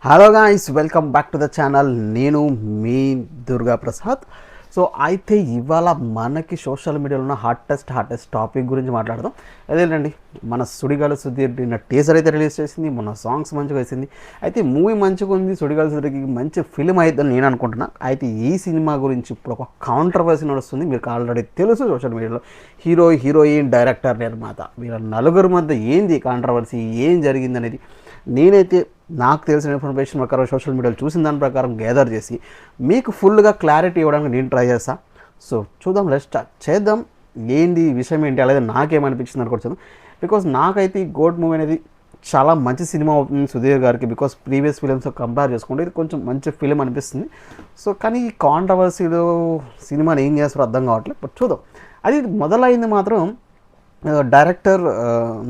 Hello guys, welcome back to the channel. నేను మీ Durga Prasad. So అయితే ఇవాళ మనకి సోషల్ మీడియాలో ఉన్న హాటెస్ట్ టాపిక్ గురించి మాట్లాడదాం. అదేంటండి, మన సుడిగాలి సుధీర్ నిన్న టీజర్ అయితే రిలీజ్ చేసింది. మన సాంగ్స్ మంచిగా వేసింది. అయితే మూవీ మంచిగా ఉంది. సుడిగాలి సుధీర్కి మంచి ఫిల్మ్ అవుతుందని నేను అనుకుంటున్నా. అయితే ఈ సినిమా గురించి ఇప్పుడు ఒక కాంట్రవర్సీ నడుస్తుంది. మీకు ఆల్రెడీ తెలుసు సోషల్ మీడియాలో. హీరోయిన్, డైరెక్టర్, నిర్మాత వీళ్ళ నలుగురు మధ్య ఏంది కాంట్రవర్సీ, ఏం జరిగింది అనేది నేనైతే నాకు తెలిసిన ఇన్ఫర్మేషన్ ప్రకారం సోషల్ మీడియాలో చూసిన దాని ప్రకారం గ్యాదర్ చేసి మీకు ఫుల్గా క్లారిటీ ఇవ్వడానికి నేను ట్రై చేస్తాను. సో చూద్దాం, స్టార్ట్ చేద్దాం. ఏంటి విషయం ఏంటి అలాగే నాకేమనిపించింది అనుకుంటున్నాను. బికాజ్ నాకైతే ఈ గోట్ మూవీ అనేది చాలా మంచి సినిమా అవుతుంది సుధీర్ గారికి. బికాస్ ప్రీవియస్ ఫిలిమ్స్తో కంపేర్ చేసుకుంటే ఇది కొంచెం మంచి ఫిలిం అనిపిస్తుంది. సో కానీ ఈ కాంట్రవర్సీలో సినిమాని ఏం చేస్తారో అర్థం కావట్లేదు. బట్ చూద్దాం. అది మొదలైంది మాత్రం డైరెక్టర్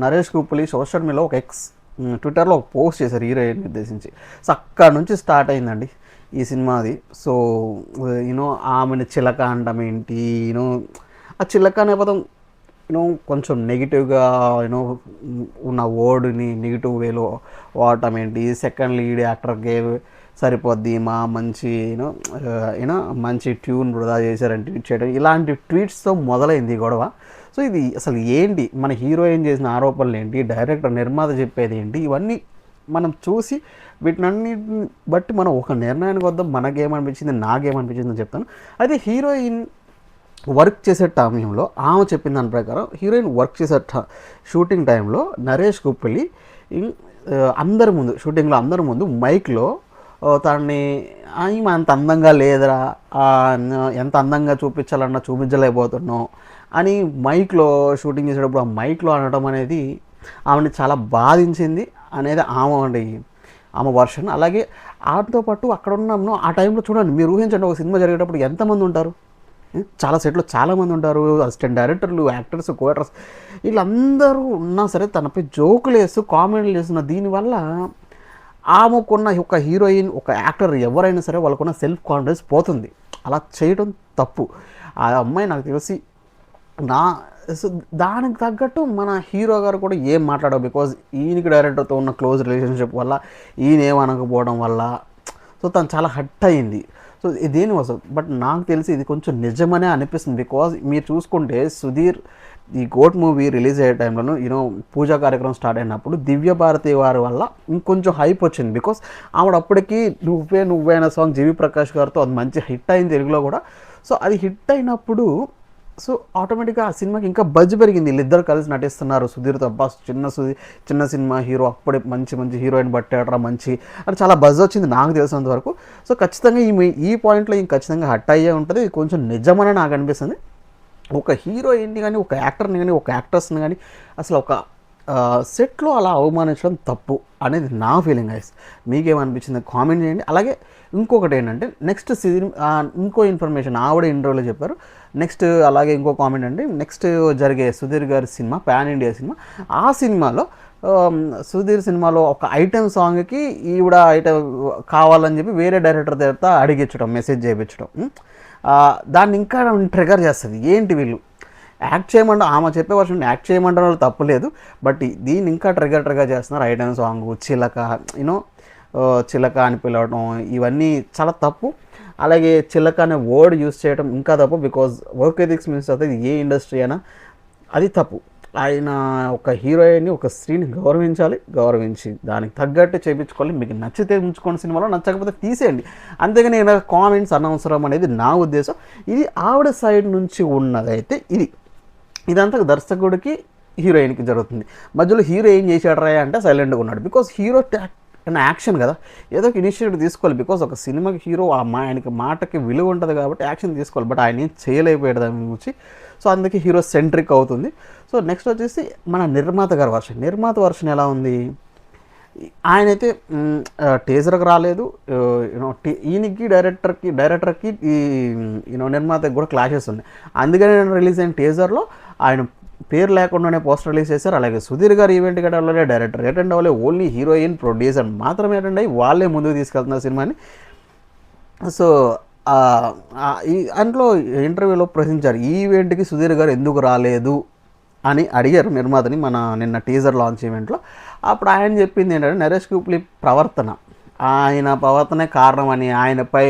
నరేష్ కుప్పలి సోషల్ మీడియాలో ఒక ట్విట్టర్లో ఒక పోస్ట్ చేశారు హీరోయిన్ నిర్దేశించి. సో అక్కడ నుంచి స్టార్ట్ అయిందండి ఈ సినిమాది. సో యూనో ఆమెను చిలక అంటాం ఏంటి, ఆ చిలక అనే పదం కొంచెం నెగిటివ్గా ఉన్న వర్డ్ని నెగిటివ్ వేలో వాడటం ఏంటి, సెకండ్ లీడ్ యాక్టర్కి సరిపోద్ది మా మంచి మంచి ట్యూన్ వృధా చేశారని ట్వీట్ చేయడం, ఇలాంటి ట్వీట్స్తో మొదలైంది గొడవ. సో ఇది అసలు ఏంటి, మన హీరోయిన్ చేసిన ఆరోపణలు ఏంటి, డైరెక్టర్ నిర్మాత చెప్పేది ఏంటి, ఇవన్నీ మనం చూసి వీటినన్నిటిని బట్టి మనం ఒక నిర్ణయానికి వద్దాం. నాకేమనిపించింది అని చెప్తాను. అయితే హీరోయిన్ వర్క్ చేసే టైంలో ఆమె చెప్పిన దాని ప్రకారం హీరోయిన్ వర్క్ చేసే షూటింగ్ టైంలో నరేష్ కుప్పలి షూటింగ్లో అందరి ముందు మైక్లో తనని ఈమె అంత అందంగా లేదురా, ఎంత అందంగా చూపించాలన్నా చూపించలేకపోతున్నావు అని మైక్లో షూటింగ్ చేసేటప్పుడు ఆ మైక్లో అనడం అనేది ఆమెని చాలా బాధించింది అనేది ఆమె వర్షన్. అలాగే ఆమెతో పాటు అక్కడ ఉన్నాము ఆ టైంలో చూడండి, మీరు ఊహించండి, ఒక సినిమా జరిగేటప్పుడు ఎంతమంది ఉంటారు, చాలా సెట్లో చాలామంది ఉంటారు, అసిస్టెంట్ డైరెక్టర్లు, యాక్టర్స్, కోయాక్టర్స్, వీళ్ళందరూ ఉన్నా సరే తనపై జోకులు వేస్తూ కామెడీలు చేస్తున్న దీనివల్ల ఆమెకున్న ఒక హీరోయిన్, ఒక యాక్టర్ ఎవరైనా సరే వాళ్ళకున్న సెల్ఫ్ కాన్ఫిడెన్స్ పోతుంది. అలా చేయడం తప్పు. ఆ అమ్మాయి నాకు తెలిసి దానికి తగ్గట్టు మన హీరో గారు కూడా ఏం మాట్లాడవు. బికాజ్ ఈయనకి డైరెక్టర్తో ఉన్న క్లోజ్ రిలేషన్షిప్ వల్ల ఈయన ఏమనకపోవడం వల్ల సో తను చాలా హర్ట్ అయింది. సో దేనికోసం, బట్ నాకు తెలిసి ఇది కొంచెం నిజమనే అనిపిస్తుంది. బికాజ్ మీరు చూసుకుంటే సుధీర్ ఈ గోట్ మూవీ రిలీజ్ అయ్యే టైంలో పూజా కార్యక్రమం స్టార్ట్ అయినప్పుడు దివ్య భారతి వారి వల్ల ఇంకొంచెం హైప్ వచ్చింది. బికాస్ ఆవిడ అప్పటికి నువ్వే అనే సాంగ్ జీవి ప్రకాష్ గారితో అది మంచి హిట్ అయింది తెలుగులో కూడా. సో అది హిట్ అయినప్పుడు సో ఆటోమేటిక్గా ఆ సినిమాకి ఇంకా బజ్ పెరిగింది. వీళ్ళిద్దరు కలిసి నటిస్తున్నారు సుధీర్తో. అబ్బా చిన్న సినిమా హీరో అప్పుడే మంచి హీరోయిన్ బట్టాడరా మంచి అని చాలా బజ్ వచ్చింది నాకు తెలిసినంత వరకు. సో ఖచ్చితంగా ఈ పాయింట్లో ఇంక ఖచ్చితంగా హట్ అయ్యే ఉంటుంది. ఇది కొంచెం నిజమని నాకు అనిపిస్తుంది. ఒక హీరోయిన్ని కానీ, ఒక యాక్టర్ని కానీ, ఒక యాక్టర్స్ని కానీ అసలు ఒక సెట్లో అలా అవమానించడం తప్పు అనేది నా ఫీలింగ్. గైస్ మీకేమనిపించింది కామెంట్ చేయండి. అలాగే ఇంకొకటి ఏంటంటే నెక్స్ట్ ఇంకో ఇన్ఫర్మేషన్ ఆవిడ ఇంటర్వ్యూలో చెప్పారు. నెక్స్ట్ అలాగే ఇంకో కామెంట్ అండి, నెక్స్ట్ జరిగే సుధీర్ గారి సినిమా పాన్ ఇండియా సినిమా, ఆ సినిమాలో సుధీర్ సినిమాలో ఒక ఐటెం సాంగ్కి ఈవిడ ఐటెం కావాలని చెప్పి వేరే డైరెక్టర్ దగ్గర అడిగించడం, మెసేజ్ చేయించడం, దాన్ని ఇంకా ట్రిగర్ చేస్తుంది. ఏంటి వీళ్ళు యాక్ట్ చేయమంటారు, ఆమె చెప్పే వర్షన్ యాక్ట్ చేయమంటారు, వాళ్ళు తప్పులేదు. బట్ దీన్ని ఇంకా ట్రిగర్ చేస్తున్నారు. ఐటెం సాంగ్ చిలక అని పిలవడం ఇవన్నీ చాలా తప్పు. అలాగే చిలక అనే వర్డ్ యూజ్ చేయడం ఇంకా తప్పు. బికాజ్ వర్క్ ఎథిక్స్ మీన్స్ అవుతుంది ఏ ఇండస్ట్రీ అయినా, అది తప్పు. ఆయన ఒక హీరోయిన్ని, ఒక స్త్రీని గౌరవించి దానికి తగ్గట్టు చేయించుకోవాలి. మీకు నచ్చితే ఉంచుకోండి సినిమాలో, నచ్చకపోతే తీసేయండి. అంతేగాని కామెంట్స్ అనవసరం అనేది నా ఉద్దేశం. ఇది ఆవిడ సైడ్ నుంచి ఉన్నదైతే ఇదంతా దర్శకుడికి హీరోయిన్కి జరుగుతుంది. మధ్యలో హీరో ఏం చేశాడరా అంటే సైలెంట్గా ఉన్నాడు. బికాజ్ హీరో యాక్షన్ కదా, ఏదో ఒక ఇనిషియేటివ్ తీసుకోవాలి. బికాజ్ ఒక సినిమాకి హీరో ఆయనకి మాటకి విలువ ఉంటుంది కాబట్టి యాక్షన్ తీసుకోవాలి. బట్ ఆయన ఏం చేయలేకపోయాడు దాని గురించి. సో అందుకే హీరో సెంట్రిక్ అవుతుంది. సో నెక్స్ట్ వచ్చేసి మన నిర్మాత వర్షన్ ఎలా ఉంది, ఆయనైతే టీజర్కి రాలేదు. ఈయనకి డైరెక్టర్కి ఈ నిర్మాతకి కూడా క్లాషెస్ ఉన్నాయి. అందుకని రిలీజ్ అయిన టీజర్లో ఆయన పేరు లేకుండానే పోస్టర్ రిలీజ్ చేశారు. అలాగే సుధీర్ గారు ఈవెంట్ అవ్వలే, డైరెక్టర్ అటెండ్ అవ్వలే, ఓన్లీ హీరోయిన్, ప్రొడ్యూసర్ మాత్రమే అటెండ్ అయ్యి వాళ్ళే ముందుకు తీసుకెళ్తున్నారు సినిమాని. సో ఈ అందులో ఇంటర్వ్యూలో ప్రశ్నించారు, ఈ ఈవెంట్కి సుధీర్ గారు ఎందుకు రాలేదు అని అడిగారు నిర్మాతని నిన్న టీజర్ లాంచ్ ఈవెంట్లో. అప్పుడు ఆయన చెప్పింది ఏంటంటే నరేష్ కుప్లీ ప్రవర్తన ఆయన ప్రవర్తనే కారణమని, ఆయనపై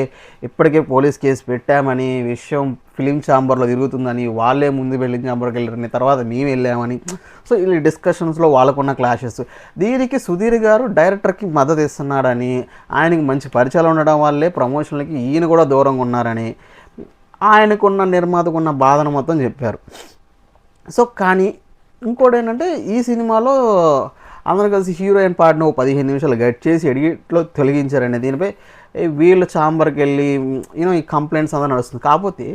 ఇప్పటికే పోలీస్ కేసు పెట్టామని, విషయం ఫిలిం ఛాంబర్లో తిరుగుతుందని, వాళ్ళే ముందు వెళ్ళి ఛాంబర్కి వెళ్ళారని, తర్వాత మేము వెళ్ళామని. సో ఈ డిస్కషన్స్లో వాళ్ళకున్న క్లాషెస్, దీనికి సుధీర్ గారు డైరెక్టర్కి మద్దతు ఇస్తున్నాడని, ఆయనకి మంచి పరిచయాలు ఉండడం వల్లే ప్రమోషన్లకి ఈయన కూడా దూరంగా ఉన్నారని, ఆయనకున్న నిర్మాతకున్న బాధను మొత్తం చెప్పారు. సో కానీ ఇంకోటి ఏంటంటే, ఈ సినిమాలో అందరూ కలిసి హీరోయిన్ పార్ట్ను 15 నిమిషాలు గట్ చేసి ఎడిట్లో తొలగించారండి. దీనిపై వీళ్ళు ఛాంబర్కి వెళ్ళి ఈ కంప్లైంట్స్ అంతా నడుస్తుంది. కాకపోతే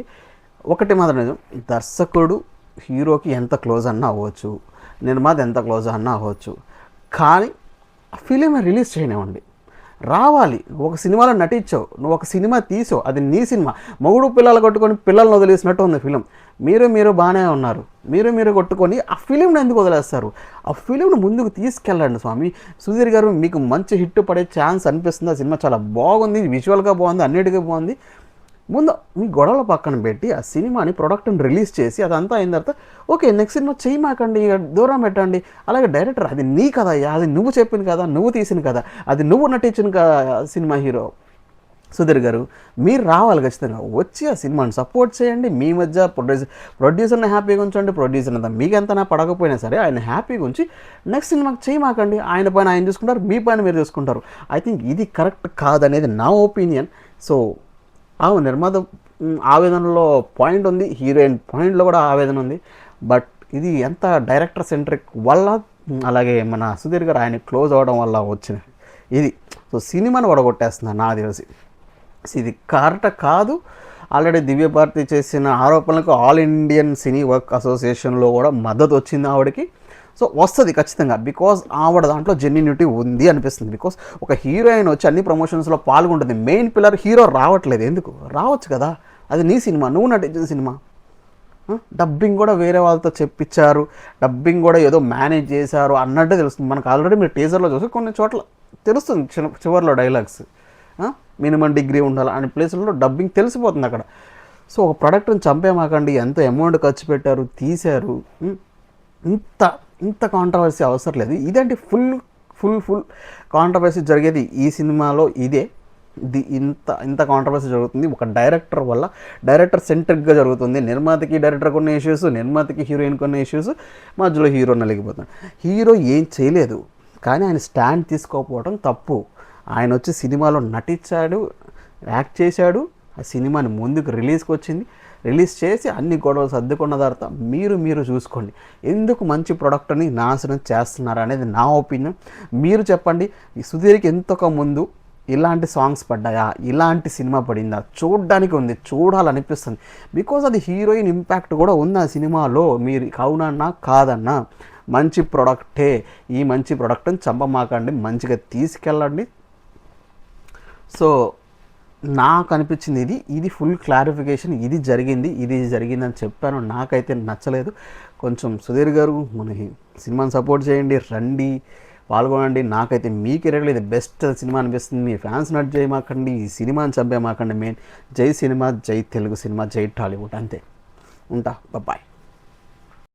ఒకటి మాత్రం నిజం, దర్శకుడు హీరోకి ఎంత క్లోజ్ అన్నా అవ్వచ్చు, నిర్మాత ఎంత క్లోజ్ అన్నా అవ్వచ్చు, కానీ ఫిలిం రిలీజ్ చేయనివ్వండి. రావాలి. నువ్వు ఒక సినిమాలో నటించావు, నువ్వు ఒక సినిమా తీసావు, అది నీ సినిమా. మొగుడు పిల్లలు కొట్టుకొని పిల్లల్ని వదిలేసినట్టు ఉంది ఫిలిం. మీరు బాగానే ఉన్నారు, మీరు కొట్టుకొని ఆ ఫిలింని ఎందుకు వదిలేస్తారు? ఆ ఫిలింను ముందుకు తీసుకెళ్ళండి స్వామి. సుధీర్ గారు, మీకు మంచి హిట్ పడే ఛాన్స్ అనిపిస్తుంది. ఆ సినిమా చాలా బాగుంది, విజువల్గా బాగుంది, అన్నిటికీ బాగుంది. ముందు మీ గొడవల పక్కన పెట్టి ఆ సినిమాని ప్రొడక్ట్ని రిలీజ్ చేసి అదంతా అయిన తర్వాత ఓకే నెక్స్ట్ సినిమా చేయమాకండి, దూరం పెట్టండి. అలాగే డైరెక్టర్, అది నీ కదా, అది నువ్వు చెప్పిన కదా, నువ్వు తీసిన కదా, అది నువ్వు నటించిన సినిమా హీరో సుధీర్ గారు, మీరు రావాలి ఖచ్చితంగా. వచ్చి ఆ సినిమాని సపోర్ట్ చేయండి. మీ మధ్య ప్రొడ్యూసర్ని హ్యాపీగా ఉంచండి. ప్రొడ్యూసర్ అంతా మీకు ఎంతనా పడకపోయినా సరే ఆయన హ్యాపీగా ఉంచి నెక్స్ట్ సినిమాకి చేయమాకండి. ఆయన పైన ఆయన చూసుకుంటారు, మీ పైన మీరు చూసుకుంటారు. ఐ థింక్ ఇది కరెక్ట్ కాదనేది నా ఒపీనియన్. సో నిర్మాత ఆవేదనలో పాయింట్ ఉంది, హీరోయిన్ పాయింట్లో కూడా ఆవేదన ఉంది. బట్ ఇది ఎంత డైరెక్టర్ సెంట్రిక్ వల్ల, అలాగే మన సుధీర్ గారు ఆయన క్లోజ్ అవ్వడం వల్ల వచ్చిన ఇది. సో సినిమాని వడగొట్టేస్తున్నారు నాకు తెలిసి. ఇది కరెక్ట్ కాదు. ఆల్రెడీ దివ్యభారతి చేసిన ఆరోపణలకు ఆల్ ఇండియన్ సినీ వర్క్ అసోసియేషన్లో కూడా మద్దతు వచ్చింది ఆవిడకి. సో వస్తుంది ఖచ్చితంగా, బికాజ్ ఆవిడ దాంట్లో జెన్యూనిటీ ఉంది అనిపిస్తుంది. బికాజ్ ఒక హీరోయిన్ వచ్చి అన్ని ప్రమోషన్స్లో పాల్గొంటుంది. మెయిన్ పిల్లర్ హీరో రావట్లేదు, ఎందుకు రావచ్చు కదా, అది నీ సినిమా, నువ్వు నటించిన సినిమా. డబ్బింగ్ కూడా వేరే వాళ్ళతో చెప్పించారు, డబ్బింగ్ కూడా ఏదో మేనేజ్ చేశారు అన్నట్టు తెలుస్తుంది మనకు. ఆల్రెడీ మీరు టీజర్లో చూసి కొన్ని చోట్ల తెలుస్తుంది, చివరిలో డైలాగ్స్ మినిమం డిగ్రీ ఉండాలి అనే ప్లేస్లో డబ్బింగ్ తెలిసిపోతుంది అక్కడ. సో ఒక ప్రోడక్ట్ని చంపేమాకండి, ఎంత అమౌంట్ ఖర్చు పెట్టారు, తీశారు, ఇంత కాంట్రవర్సీ అవసరం లేదు. ఇదేంటి ఫుల్ కాంట్రవర్సీ జరిగేది ఈ సినిమాలో ఇదే. ఇంత కాంట్రవర్సీ జరుగుతుంది ఒక డైరెక్టర్ వల్ల. డైరెక్టర్ సెంట్రిక్గా జరుగుతుంది. నిర్మాతకి డైరెక్టర్ కొన్ని ఇష్యూస్, నిర్మాతకి హీరోయిన్ కొన్ని ఇష్యూస్, మధ్యలో హీరో నలిగిపోతుంది. హీరో ఏం చేయలేదు, కానీ ఆయన స్టాండ్ తీసుకోకపోవడం తప్పు. ఆయన వచ్చి సినిమాలో నటించాడు, యాక్ట్ చేశాడు, ఆ సినిమాని ముందుకు రిలీజ్కి వచ్చింది. రిలీజ్ చేసి అన్ని గొడవలు సర్దుకున్న తర్వాత మీరు చూసుకోండి, ఎందుకు మంచి ప్రోడక్ట్ని నాశనం చేస్తున్నారు అనేది నా ఒపీనియన్. మీరు చెప్పండి, ఈ సుధీర్కి ఎంతకు ముందు ఇలాంటి సాంగ్స్ పడ్డాయా, ఇలాంటి సినిమా పడిందా, చూడడానికి ఉంది, చూడాలనిపిస్తుంది. బికాజ్ అది హీరోయిన్ ఇంపాక్ట్ కూడా ఉంది ఆ సినిమాలో. మీరు అవునన్నా కాదన్నా మంచి ప్రోడక్టే. ఈ మంచి ప్రోడక్ట్ని చంపమాకండి, మంచిగా తీసుకెళ్ళండి. సో నాకు అనిపించింది ఇది ఫుల్ క్లారిఫికేషన్. ఇది జరిగిందని చెప్పాను. నాకైతే నచ్చలేదు. కొంచెం సుధీర్ గారు, మన సినిమాని సపోర్ట్ చేయండి, రండి, పాల్గొనండి. నాకైతే మీ కెరీర్లో ఇది బెస్ట్ సినిమా అనిపిస్తుంది. మీ ఫ్యాన్స్ నట్ చేయమాకండి, ఈ సినిమాని చంపేమాకండి. మెయిన్ జై సినిమా, జై తెలుగు సినిమా, జై టాలీవుడ్. అంతే. ఉంటా, బాయ్.